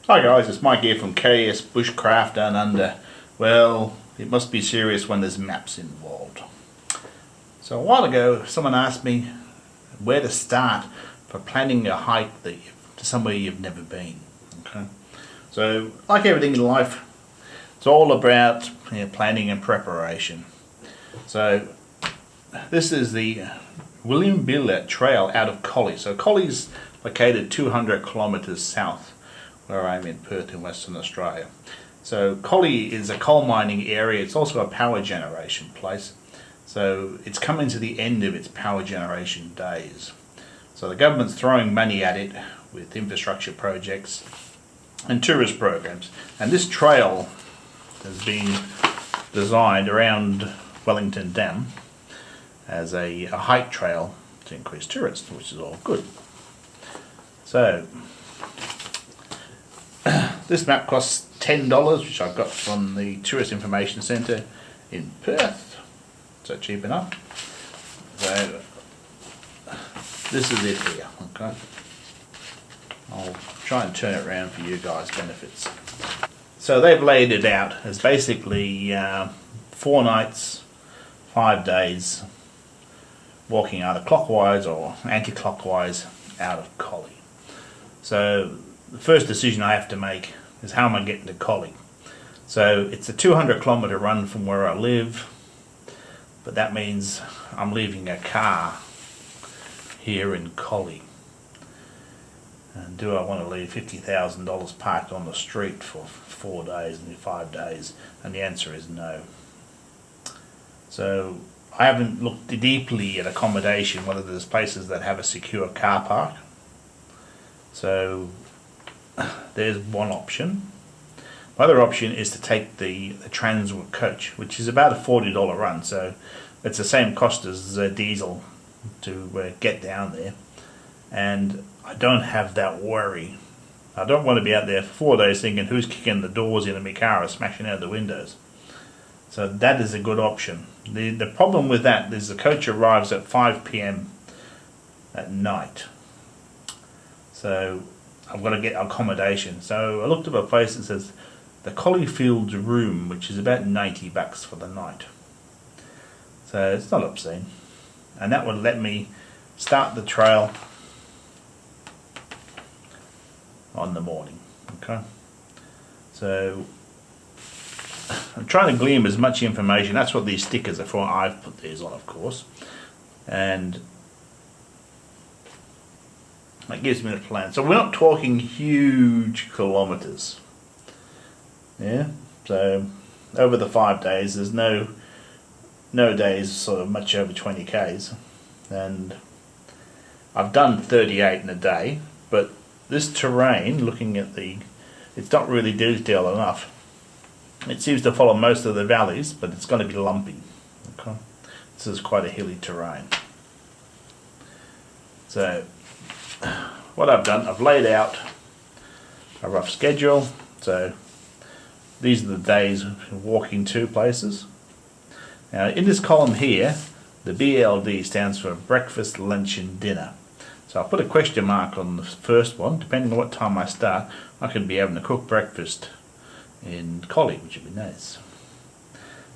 Hi guys, it's Mike here from KS Bushcraft Down Under. Well, it must be serious when there's maps involved. So a while ago, someone asked me where to start for planning a hike to somewhere you've never been. Okay, so like everything in life, it's all about planning and preparation. So this is the Wiilman trail out of Collie. So Collie's located 200 kilometres south where I'm in Perth in Western Australia. So Collie is a coal mining area. It's also a power generation place. So it's coming to the end of its power generation days. So the government's throwing money at it with infrastructure projects and tourist programs. And this trail has been designed around Wellington Dam as a hike trail to increase tourists, which is all good. So this map costs $10, which I got from the Tourist Information Centre in Perth, so cheap enough. So this is it here, okay. I'll try and turn it around for you guys' benefits. So they've laid it out as basically 4 nights, 5 days, walking either clockwise or anti-clockwise out of Collie. So the first decision I have to make is how am I getting to Collie. So it's a 200 kilometre run from where I live, but that means I'm leaving a car here in Collie. And do I want to leave $50,000 parked on the street for 4 days and 5 days? And the answer is no. So I haven't looked deeply at accommodation, whether there's places that have a secure car park. So there's one option. The other option is to take the Transworld coach, which is about a $40 run, so it's the same cost as diesel to get down there. And I don't have that worry. I don't want to be out there for 4 days thinking who's kicking the doors into my car or smashing out the windows. So that is a good option. The problem with that is the coach arrives at 5 p.m. at night. So I've got to get accommodation. So I looked up a place that says the Colliefield's room, which is about $90 for the night. So it's not obscene. And that would let me start the trail on the morning. Okay. So I'm trying to glean as much information. That's what these stickers are for. I've put these on, of course. And that gives me the plan. So we're not talking huge kilometres. Yeah. So over the 5 days, there's no days sort of much over 20 k's, and I've done 38 in a day. But this terrain, looking at it's not really detailed enough. It seems to follow most of the valleys, but it's going to be lumpy. Okay. This is quite a hilly terrain. So what I've done, I've laid out a rough schedule. So these are the days walking to places. Now in this column here, the BLD stands for breakfast, lunch and dinner. So I'll put a question mark on the first one. Depending on what time I start, I could be having to cook breakfast in Collie, which would be nice.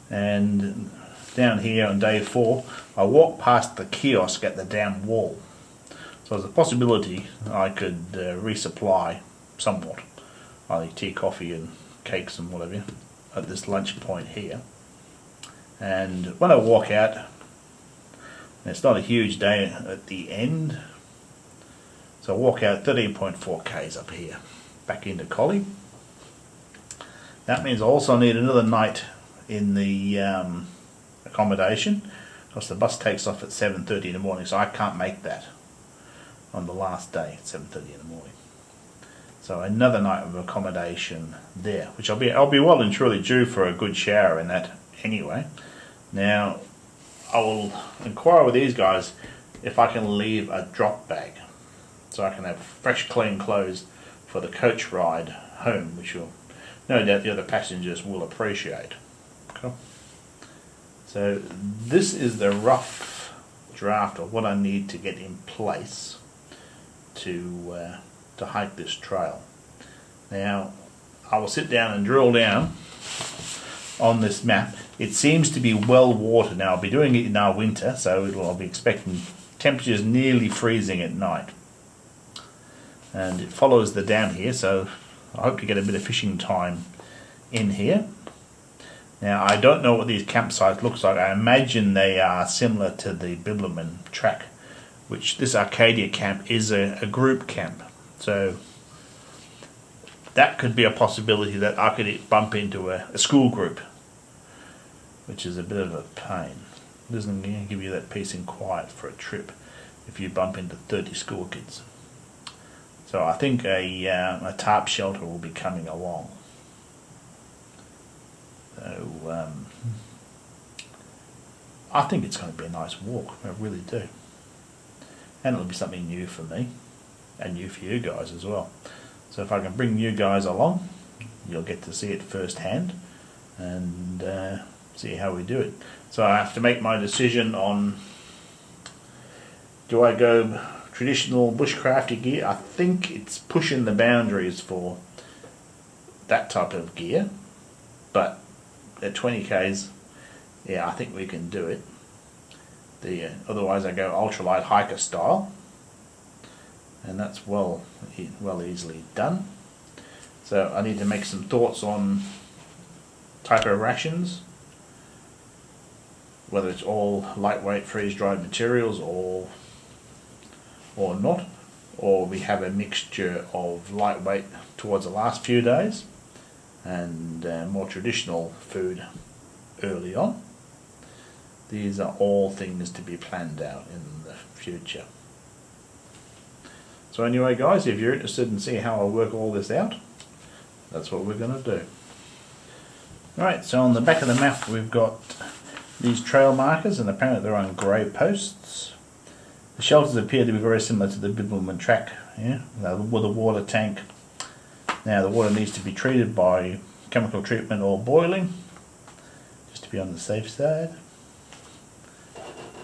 And down here on day 4, I walk past the kiosk at the dam wall. So there's a possibility I could resupply somewhat, either tea, coffee and cakes and whatever, at this lunch point here. And when I walk out, it's not a huge day at the end, so I walk out 13.4 k's up here, back into Collie. That means I also need another night in the accommodation, because the bus takes off at 7:30 in the morning, so I can't make that on the last day at 7:30 in the morning. So another night of accommodation there, which I'll be well and truly due for a good shower in that anyway. Now I will inquire with these guys if I can leave a drop bag, so I can have fresh clean clothes for the coach ride home, which will no doubt the other passengers will appreciate. Okay. So this is the rough draft of what I need to get in place to hike this trail. Now, I will sit down and drill down on this map. It seems to be well watered. Now, I'll be doing it in our winter, so I'll be expecting temperatures nearly freezing at night. And it follows the dam here, so I hope to get a bit of fishing time in here. Now, I don't know what these campsites looks like. I imagine they are similar to the Wiilman track, which this Arcadia camp is a group camp. So that could be a possibility that I could bump into a school group, which is a bit of a pain. It doesn't give you that peace and quiet for a trip if you bump into 30 school kids. So I think a tarp shelter will be coming along. So I think it's going to be a nice walk. I really do. And it'll be something new for me and new for you guys as well. So if I can bring you guys along, you'll get to see it firsthand and see how we do it. So I have to make my decision on, do I go traditional bushcrafty gear? I think it's pushing the boundaries for that type of gear, but at 20 k's, yeah, I think we can do it. Otherwise I go ultralight hiker style, and that's well easily done. So I need to make some thoughts on type of rations, whether it's all lightweight freeze-dried materials or not, or we have a mixture of lightweight towards the last few days and more traditional food early on. These are all things to be planned out in the future. So anyway guys, if you're interested in seeing how I work all this out, that's what we're going to do. Right, so on the back of the map we've got these trail markers, and apparently they're on grey posts. The shelters appear to be very similar to the Wiilman track, yeah, with a water tank. Now the water needs to be treated by chemical treatment or boiling, just to be on the safe side.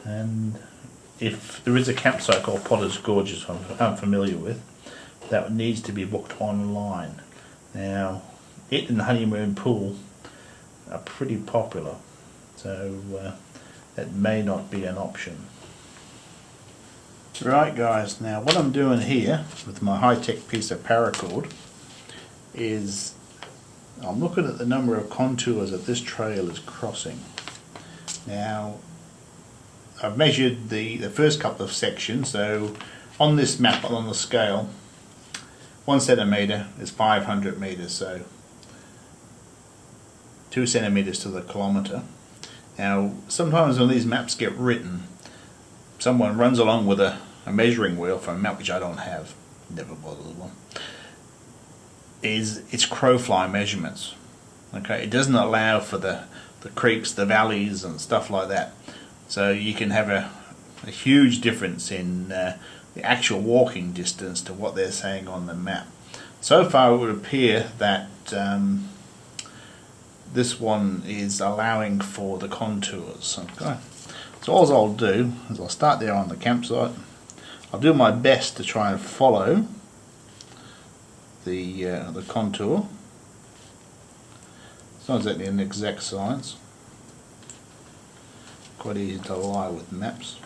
And if there is a campsite called Potter's Gorge, which I'm familiar with, that needs to be booked online. Now, it and the Honeymoon Pool are pretty popular, so that may not be an option. Right guys, now what I'm doing here with my high-tech piece of paracord is I'm looking at the number of contours that this trail is crossing. Now, I've measured the first couple of sections, so on this map, on the scale, 1 centimetre is 500 metres, so 2 centimetres to the kilometre. Now, sometimes when these maps get written, someone runs along with a measuring wheel for a map, which I don't have, never bothered with one, it's crowfly measurements. Okay, it doesn't allow for the creeks, the valleys and stuff like that. So you can have a huge difference in the actual walking distance to what they're saying on the map. So far it would appear that this one is allowing for the contours. Okay. So all I'll do is I'll start there on the campsite. I'll do my best to try and follow the contour. It's not exactly an exact science. Quite easy to lie with maps.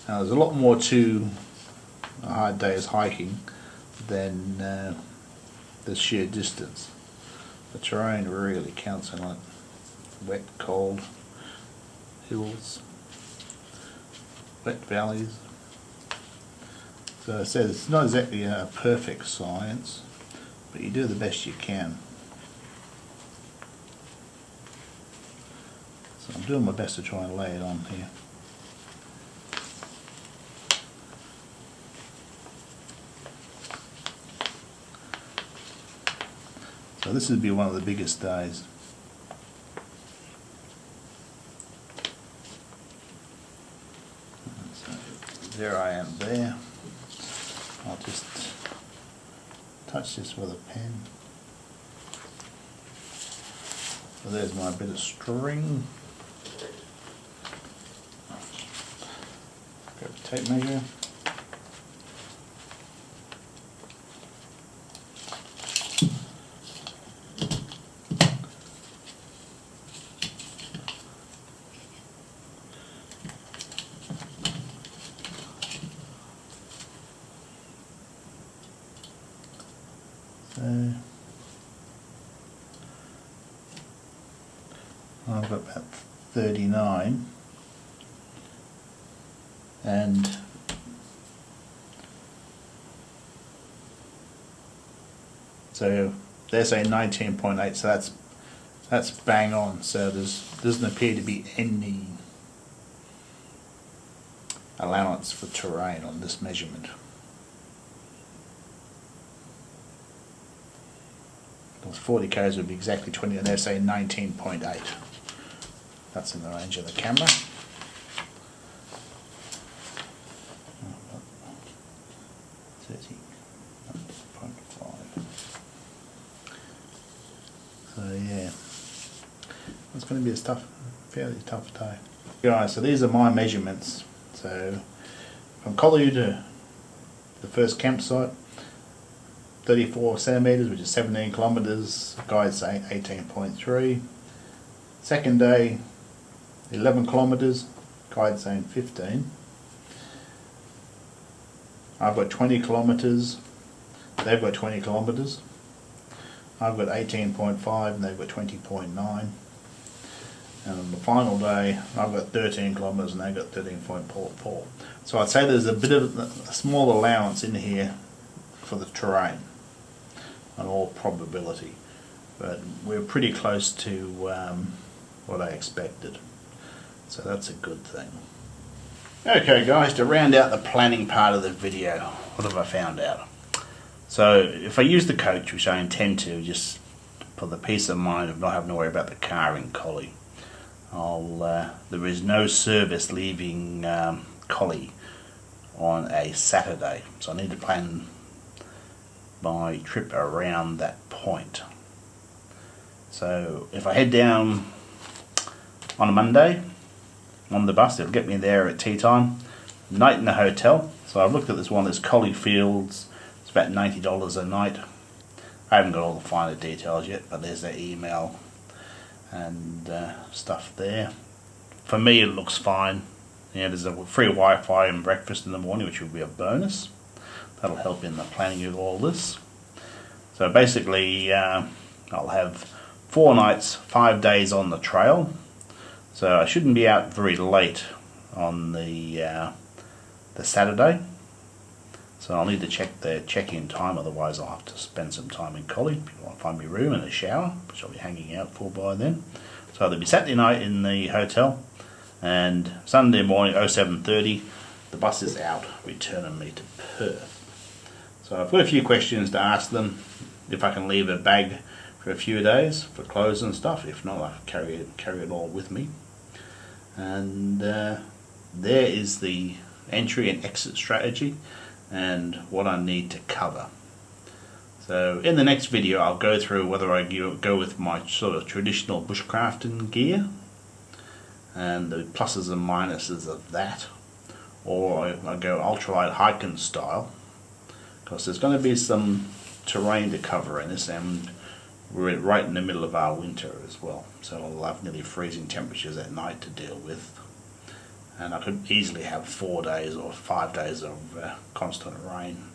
Now there's a lot more to a hard day's hiking than the sheer distance. The terrain really counts in it. Wet, cold hills, wet valleys. So I said it's not exactly a perfect science, but you do the best you can. So I'm doing my best to try and lay it on here. So this would be one of the biggest days. So there I am there. I'll just touch this with a pen. So there's my bit of string. Grab a tape measure. So I've got about 39, and so they're saying 19.8, so that's bang on. So doesn't appear to be any allowance for terrain on this measurement. Because 40 k's would be exactly 20, and they're saying 19.8. That's in the range of the camera. So yeah, it's going to be a fairly tough day. Guys, so these are my measurements. So from Collie to the first campsite, 34 centimetres, which is 17 kilometres, guide saying 18.3. Second day, 11 kilometres, guide saying 15. I've got 20 kilometres, they've got 20 kilometres. I've got 18.5 and they've got 20.9. And on the final day, I've got 13 kilometres and they've got 13.44. So I'd say there's a bit of a small allowance in here for the terrain, on all probability. But we're pretty close to what I expected. So that's a good thing. Okay guys, to round out the planning part of the video, what have I found out? So if I use the coach, which I intend to, just for the peace of mind of not having to worry about the car in Collie, there is no service leaving Collie on a Saturday, so I need to plan my trip around that point. So if I head down on a Monday on the bus, it'll get me there at tea time, night in the hotel. So I've looked at this one, this Collie Fields, it's about $90 a night. I haven't got all the finer details yet, but there's their email and stuff there. For me it looks fine. Yeah, there's a free Wi-Fi and breakfast in the morning, which will be a bonus. That'll help in the planning of all this. So basically I'll have 4 nights, 5 days on the trail. So I shouldn't be out very late on the Saturday. So I'll need to check the check-in time, otherwise I'll have to spend some time in Collie. People want to find me a room and a shower, which I'll be hanging out for by then. So there'll be Saturday night in the hotel, and Sunday morning, 07:30, the bus is out, returning me to Perth. So I've got a few questions to ask them, if I can leave a bag for a few days for clothes and stuff. If not, I can carry it all with me. And there is the entry and exit strategy and what I need to cover. So in the next video I'll go through whether I go with my sort of traditional bushcrafting gear and the pluses and minuses of that, or I go ultralight hiking style, because there's going to be some terrain to cover in this, and we're right in the middle of our winter as well, so I'll have nearly freezing temperatures at night to deal with, and I could easily have 4 days or 5 days of constant rain.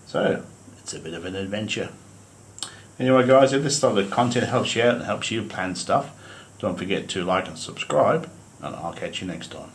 So it's a bit of an adventure. Anyway guys, if this sort of content helps you out and helps you plan stuff, don't forget to like and subscribe, and I'll catch you next time.